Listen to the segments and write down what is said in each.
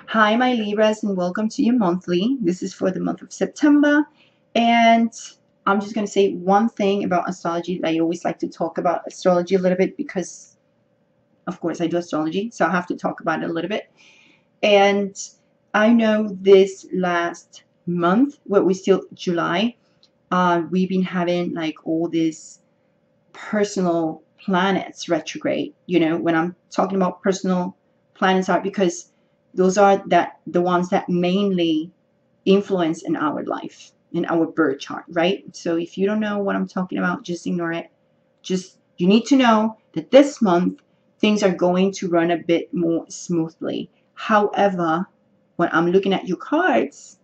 Hi, my Libras, and welcome to your monthly. This is for the month of September, and I'm just going to say one thing about astrology that I always like to talk about astrology a little bit because, of course, I do astrology, so I have to talk about it a little bit. And I know this last month, well, we're still July, we've been having like all these personal planets retrograde. You know, when I'm talking about personal planets, are because those are the ones that mainly influence in our life, in our birth chart, right? So if you don't know what I'm talking about, just ignore it. Just you need to know that this month things are going to run a bit more smoothly. However, when I'm looking at your cards,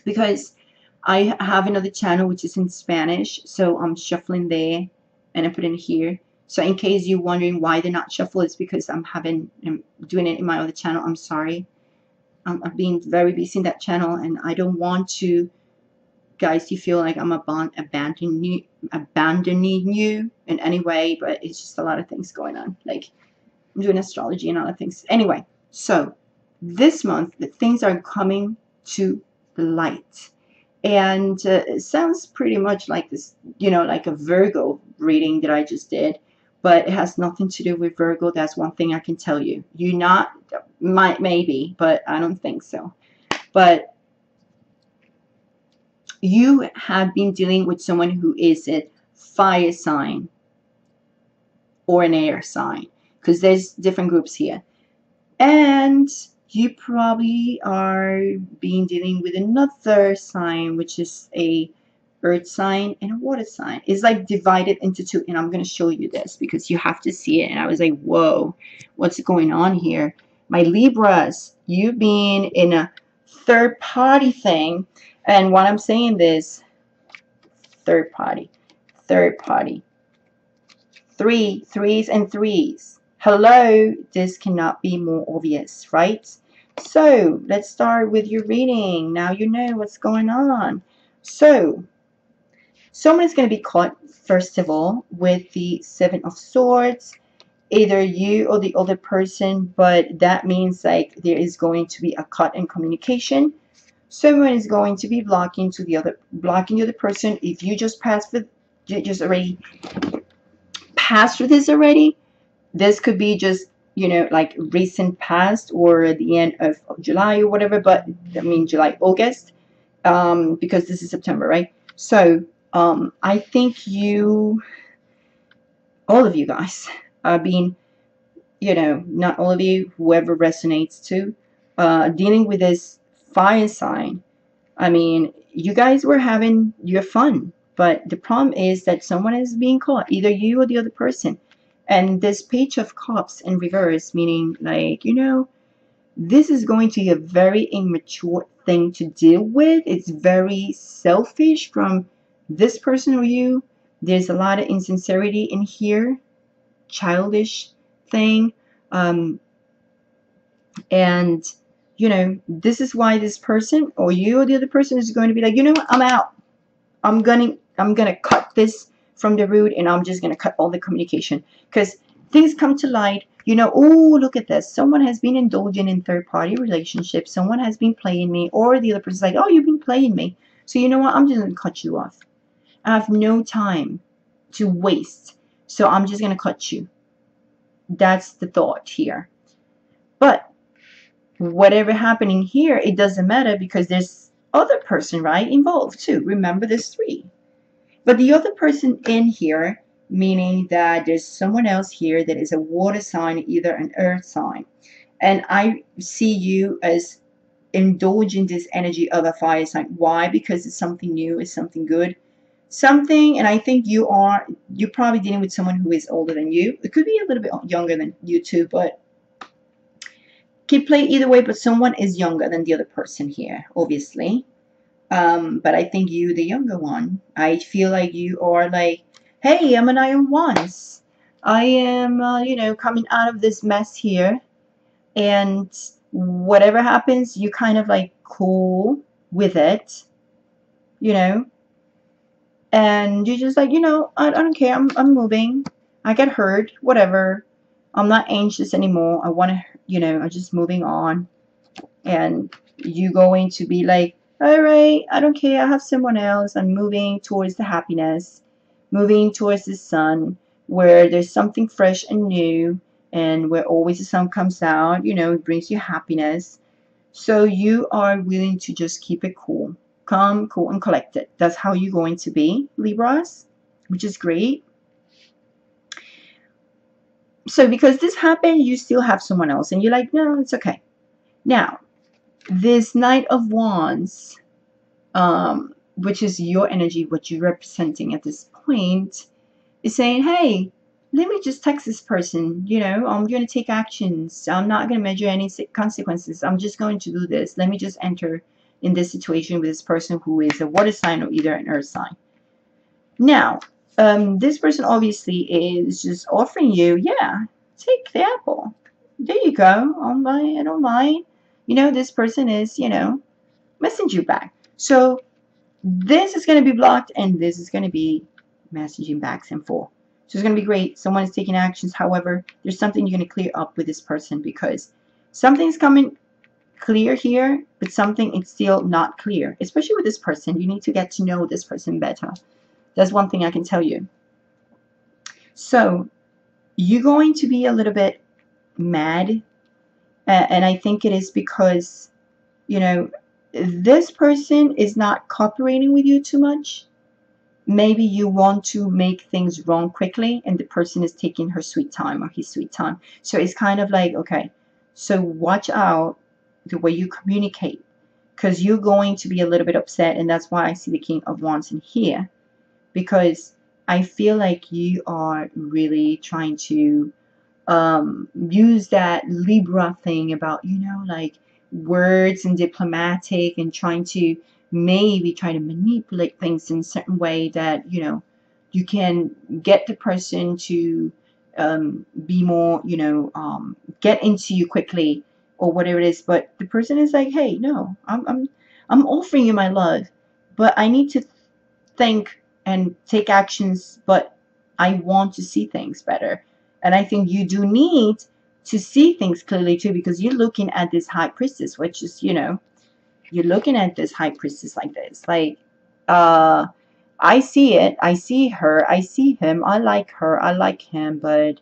because I have another channel which is in Spanish, so I'm shuffling there and I put in here. So in case you're wondering why they're not shuffled, it's because I'm doing it in my other channel. I'm sorry. I've been very busy in that channel, and I don't want to, guys, you feel like I'm abandoning you in any way, but it's just a lot of things going on. Like I'm doing astrology and other things. Anyway, so this month the things are coming to the light. And it sounds pretty much like this, like a Virgo reading that I just did, but it has nothing to do with Virgo. That's one thing I can tell you. Maybe, but I don't think so. But you have been dealing with someone who is a fire sign or an air sign, because there's different groups here. And you probably are dealing with another sign, which is a earth sign and a water sign. It's like divided into two, and I'm going to show you this because you have to see it. And I was like, whoa, what's going on here? My Libras, you've been in a third party thing. And what I'm saying is third party, threes and threes. Hello, this cannot be more obvious, right? So let's start with your reading. Now you know what's going on. So someone is going to be caught, first of all, with the Seven of Swords, either you or the other person, but that means like there is going to be a cut in communication. Someone is going to be blocking the other person. If you just already passed through this already, this could be just, like recent past or the end of July or whatever, but I mean July, August, because this is September, right? So I think all of you guys are being, not all of you, whoever resonates to, dealing with this fire sign. I mean, you guys were having your fun, but the problem is that someone is being caught, either you or the other person. And this Page of Cups in reverse, meaning like, this is going to be a very immature thing to deal with. It's very selfish from this person or you. There's a lot of insincerity in here, childish thing. And this is why this person or you or the other person is going to be like, you know what, I'm out. I'm gonna cut this from the root, and I'm just gonna cut all the communication, because things come to light. Oh, look at this. Someone has been indulging in third-party relationships. Someone has been playing me, or the other person's like, oh, you've been playing me. So you know what? I'm just gonna cut you off. I have no time to waste, so I'm just gonna cut you. That's the thought here. But whatever happening here, it doesn't matter, because there's other person, right, involved too. Remember, there's three. But the other person in here, meaning that there's someone else here that is a water sign, either an earth sign. And I see you as indulging this energy of a fire sign. Why? Because it's something new, it's something good. Something, and I think you're probably dealing with someone who is older than you. It could be a little bit younger than you too, but can play either way. But someone is younger than the other person here, obviously. But I think you, the younger one, I feel like you are like, hey, I'm an Iron Wands. I am, coming out of this mess here. And whatever happens, you kind of like cool with it, And you're just like, I don't care. I'm moving. I get hurt. Whatever. I'm not anxious anymore. I want to you know, are just moving on, and you're going to be like, all right, I don't care, I have someone else, I'm moving towards the happiness, moving towards the sun, where there's something fresh and new, and where always the sun comes out, you know, it brings you happiness. So you are willing to just keep it cool, calm, cool, and collected. That's how you're going to be, Libras, which is great. So because this happened, you still have someone else, and you're like, no, it's okay. Now, this Knight of Wands, which is your energy, what you're representing at this point, is saying, hey, let me just text this person, you know, I'm going to take actions. I'm not going to measure any consequences. I'm just going to do this. Let me just enter in this situation with this person who is a water sign or either an earth sign. Now, this person obviously is just offering you, yeah, take the apple. There you go. I don't mind. You know, this person is, you know, messaging you back. So this is going to be blocked, and this is going to be messaging back and forth. So it's going to be great. Someone is taking actions. However, there's something you're going to clear up with this person, because something's coming clear here, but something is still not clear. Especially with this person, you need to get to know this person better. That's one thing I can tell you. So you're going to be a little bit mad, and I think it is because, you know, this person is not cooperating with you too much. Maybe you want to make things wrong quickly, and the person is taking her sweet time or his sweet time. So it's kind of like, okay, so watch out the way you communicate, because you're going to be a little bit upset, and that's why I see the King of Wands in here, because I feel like you are really trying to use that Libra thing about, you know, like words and diplomatic, and trying to maybe try to manipulate things in a certain way that, you know, you can get the person to be more, you know, get into you quickly or whatever it is. But the person is like, hey, no, I'm offering you my love, but I need to think and take actions, but I want to see things better. And I think you do need to see things clearly too, because you're looking at this High Priestess, which is, you know, you're looking at this High Priestess like this, like, I see it, I see her, I see him, I like her, I like him, but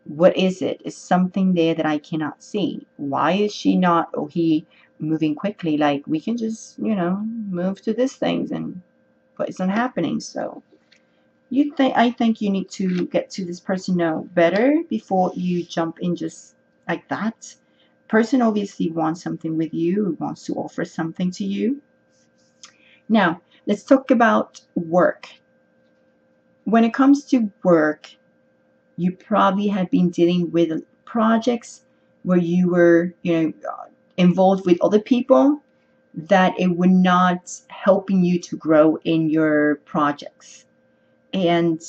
what is it? Is something there that I cannot see? Why is she not, or he, moving quickly? Like, we can just, you know, move to these things, and but it's not happening. So I think you need to get to this person know better before you jump in just like that. Person obviously wants something with you, wants to offer something to you. Now, let's talk about work. When it comes to work, you probably have been dealing with projects where you were, you know, involved with other people, that it were not helping you to grow in your projects. And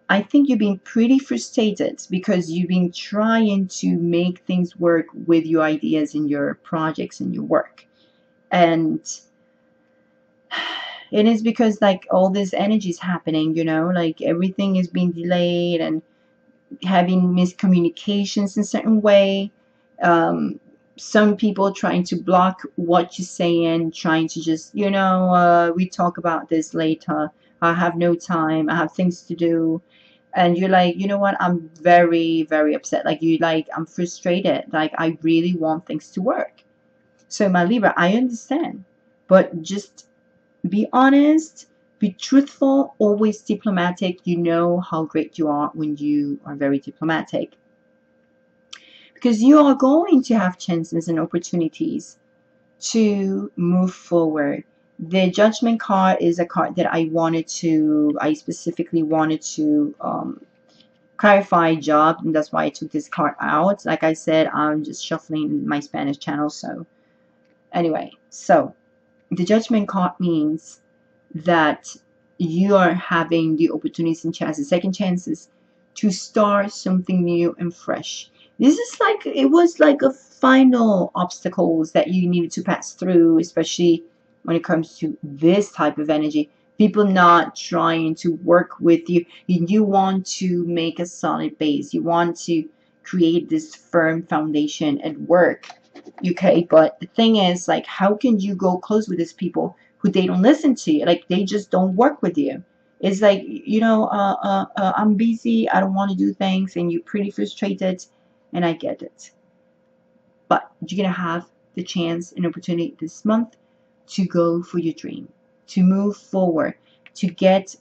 I think you've been pretty frustrated because you've been trying to make things work with your ideas and your projects and your work. And it is because, like, all this energy is happening, you know, like everything is being delayed and having miscommunications in a certain way. Some people trying to block what you're saying, trying to just, you know, we talk about this later. I have no time. I have things to do. And you're like, you know what? I'm very, very upset. Like, you like, I'm frustrated. Like, I really want things to work. So my Libra, I understand. But just be honest, be truthful, always diplomatic. You know how great you are when you are very diplomatic. Because you are going to have chances and opportunities to move forward. The Judgment card is a card that I specifically wanted to clarify job, and that's why I took this card out. Like I said, I'm just shuffling my Spanish channel. So anyway, so the Judgment card means that you are having the opportunities and chances, second chances, to start something new and fresh. This is like, it was like a final obstacles that you needed to pass through, especially when it comes to this type of energy. People not trying to work with you. You want to make a solid base. You want to create this firm foundation at work. Okay, but the thing is, like, how can you go close with these people who they don't listen to you? Like, they just don't work with you. It's like, I'm busy, I don't want to do things, and you're pretty frustrated, and I get it. But you're gonna have the chance and opportunity this month to go for your dream, to move forward, to get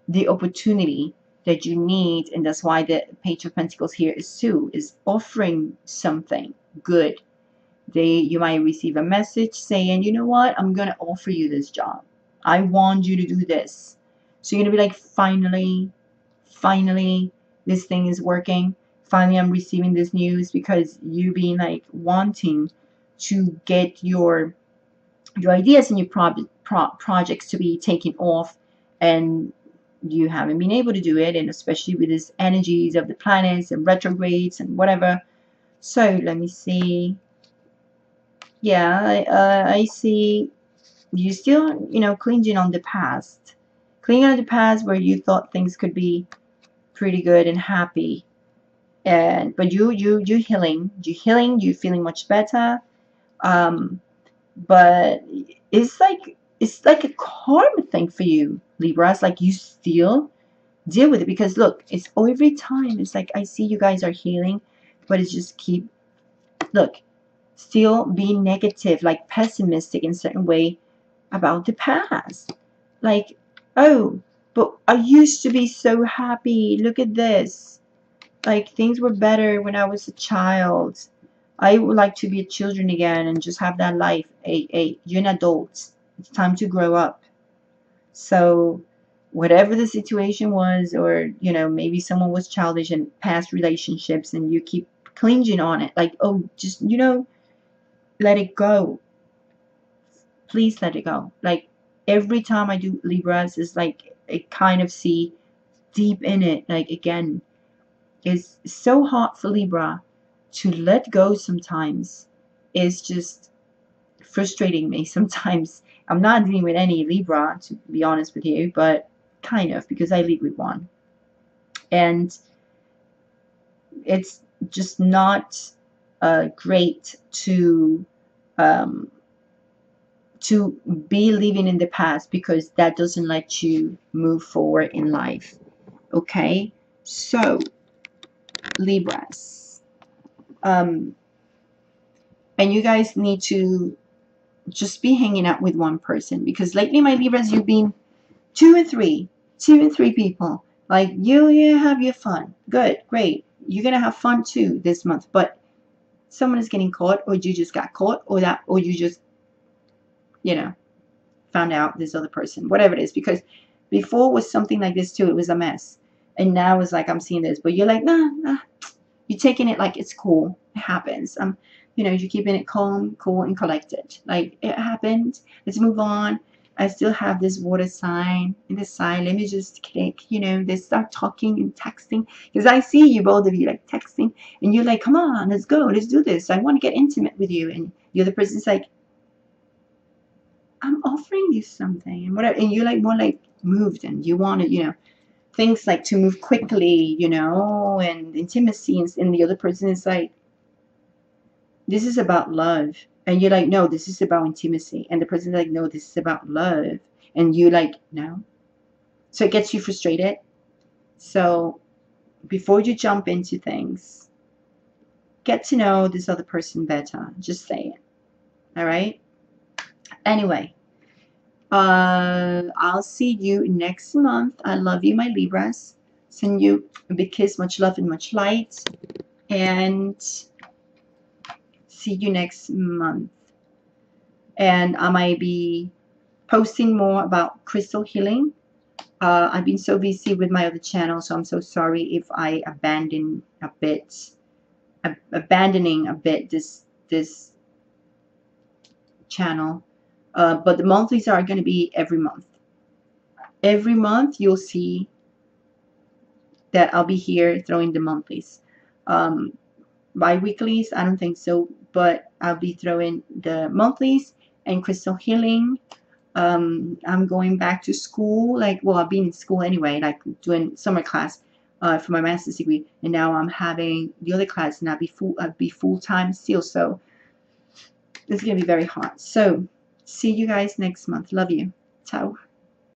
the opportunity that you need. And that's why the Page of Pentacles here is Sue, is offering something good. You might receive a message saying, you know what, I'm gonna offer you this job, I want you to do this. So you're gonna be like, finally this thing is working, finally I'm receiving this news, because you being like wanting to get your ideas and your projects to be taken off, and you haven't been able to do it, and especially with these energies of the planets and retrogrades and whatever. So let me see. Yeah, I see you still, clinging on the past. Clinging on the past where you thought things could be pretty good and happy. But you're healing. You're healing, you're feeling much better. But it's like a karma thing for you, Libra. It's like you still deal with it, because look, it's every time, it's like I see you guys are healing, but it's just look, still being negative, like pessimistic in a certain way about the past. Like, oh, but I used to be so happy. Look at this. Like, things were better when I was a child. I would like to be a children again and just have that life. You're an adult. It's time to grow up. So whatever the situation was, or, maybe someone was childish in past relationships and you keep clinging on it. Like, oh, just, let it go. Please let it go. Like, every time I do Libras, it's like I kind of see deep in it. Like, again, it's so hard for Libra to let go sometimes. It's just frustrating me sometimes. I'm not dealing with any Libra, to be honest with you, but kind of, because I lead with one. And it's just not great to be living in the past, because that doesn't let you move forward in life. Okay, so Libras, and you guys need to just be hanging out with one person, because lately, my Libras, you've been two and three people. Like, you have your fun. Good, great. You're gonna have fun too this month, but someone is getting caught, or you just got caught, or you just, found out this other person, whatever it is. Because before was something like this too, it was a mess, and now it's like I'm seeing this, but you're like, nah, you're taking it like it's cool, it happens. You're keeping it calm, cool, and collected. Like, it happened, let's move on. I still have this water sign in the side. Let me just click, they start talking and texting, because I see you, both of you, like texting, and you're like, come on, let's go, let's do this, I want to get intimate with you. And the other person's like, I'm offering you something, and whatever, and you're like more like moved, and you want to, things like to move quickly, and intimacy, and the other person is like, this is about love, and you're like, no, this is about intimacy, and the person's like, no, this is about love, and you like, no. So it gets you frustrated. So before you jump into things, get to know this other person better. Just say it. All right. Anyway, I'll see you next month. I love you, my Libras. Send you a big kiss, much love and much light, and see you next month. And I might be posting more about crystal healing. I've been so busy with my other channel, so I'm so sorry if I abandoning a bit this channel. But the monthlies are going to be every month. Every month you'll see that I'll be here throwing the monthlies. Bi-weeklies, I don't think so, but I'll be throwing the monthlies and crystal healing. I'm going back to school. Like, well, I've been in school anyway, like doing summer class. for my master's degree, and now I'm having the other class, and I'd be full-time still. So it's gonna be very hard. So see you guys next month. Love you. Ciao.